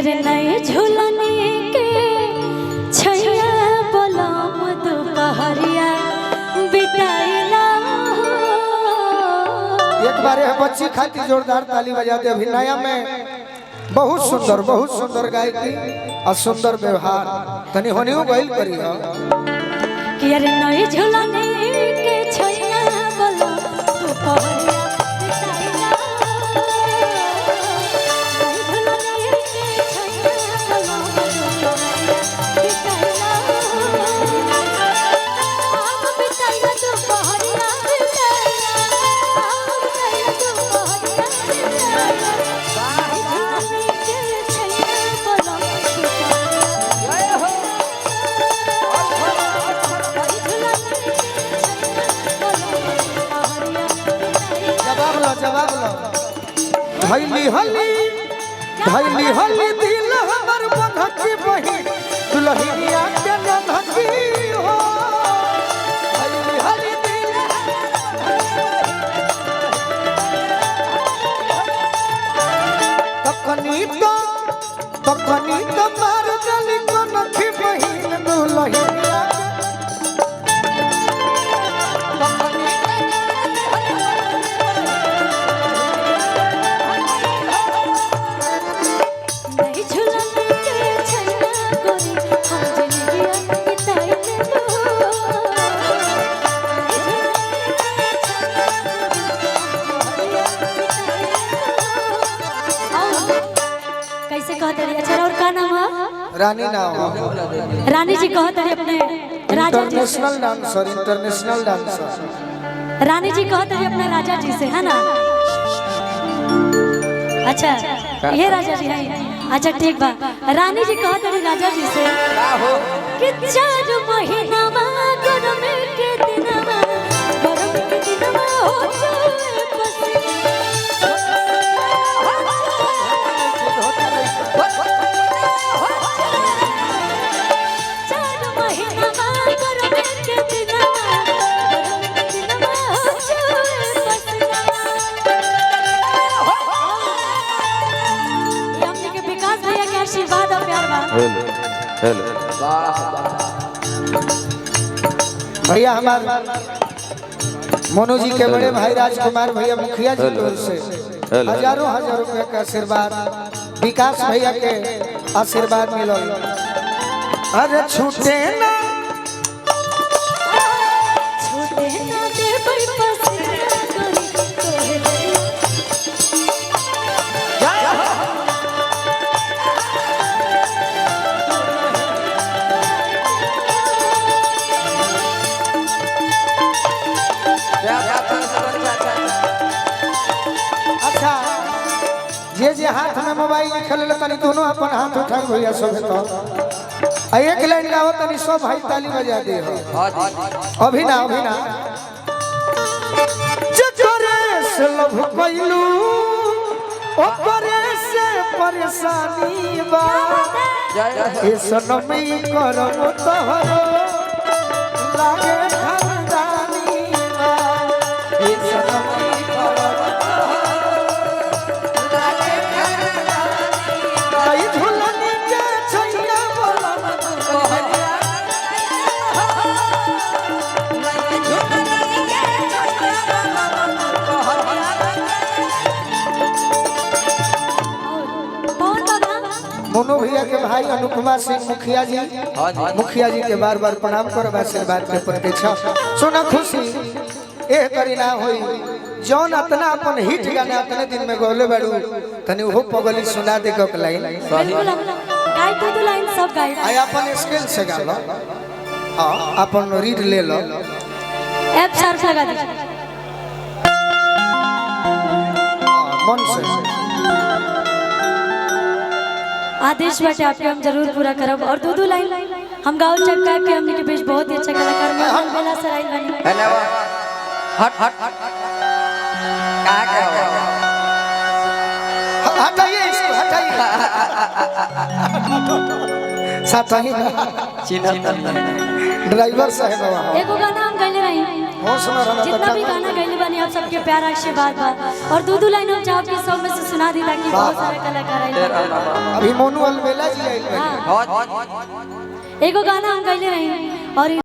अरे नए झूलने के छैया बोला दोपहरिया बिताइला। एक बार है बच्ची खाती जोरदार ताली बजा दे। अभिनय में बहुत सुंदर गायकी और सुंदर व्यवहार तनी होनियो गइल करी हो कि अरे नए झूलने के छैया बोला दोपहरिया धैली हली दिल हमर बंधकी बही दुल्हनिया के नधकी हो। धैली हली दिल तकनी तो मार गली को नखी बही दुल्हनिया रानी नाम रानी जी कहते हैं अपने राजा जी से। इंटरनेशनल डांसर रानी जी कहते हैं अपने राजा जी से, है ना? अच्छा ये राजा जी है। अच्छा ठीक बा। रानी जी कहते हैं राजा जी से कि 4 महीना गरम के दिनमा हो जाए पसीना। भैया हमारे मोनू जी के बड़े भाई राजकुमार भैया मुखिया जी की ओर से हजारों रुपए का आशीर्वाद, विकास भैया के आशीर्वाद मिलो। अरे छूटे ना दे बड़ी पसीना करी तोहे जे हाथ में मोबाइल खेल तनी दोनों अपन हाथ उठा भैया सब तो एक लाइन गाओ तनी सब भाई ताली बजा दे। अभी ना जकरे से लव कइलू ओकरे से परेशानी बा ए सनमी करम तोहरो लागे खानदानी बा ए सनमी मोनू भैया के भाई अनुपमा सिंह मुखिया जी के बार प्रणाम करब, आशीर्वाद के प्रतीक्षा। सुना खुशी ए करी ना होई जौन अपना अपन हिट गाना अपने दिन में गौले बाड़ू तनी वो पगली सुना दे के लाइन गाय तो लाइन सब गाय आय अपन स्केल से गा लो। हां अपन रीड ले लो। एफ शार्प लगा दे मन से। आदेश बाटे आपके हम जरूर पूरा करब। और दो लाइन हम गाँव चक्का के हमने के बीच बहुत ही अच्छा कलाकार में बेला सराय बनी हट हटाइए इसको हटाइए साथ ही ड्राइवर साहब एगो गाना हम गइले रही हो सुना जितना भी गाना गइले तनी आप सबके प्यार आशीर्वाद बा और दो लाइन हम चाहो कि सब में से सुना दी ताकि बहुत सारे कलाकार आए। अभी मोनू अलबेला जी आइल बा। एगो गाना हम गइले रही और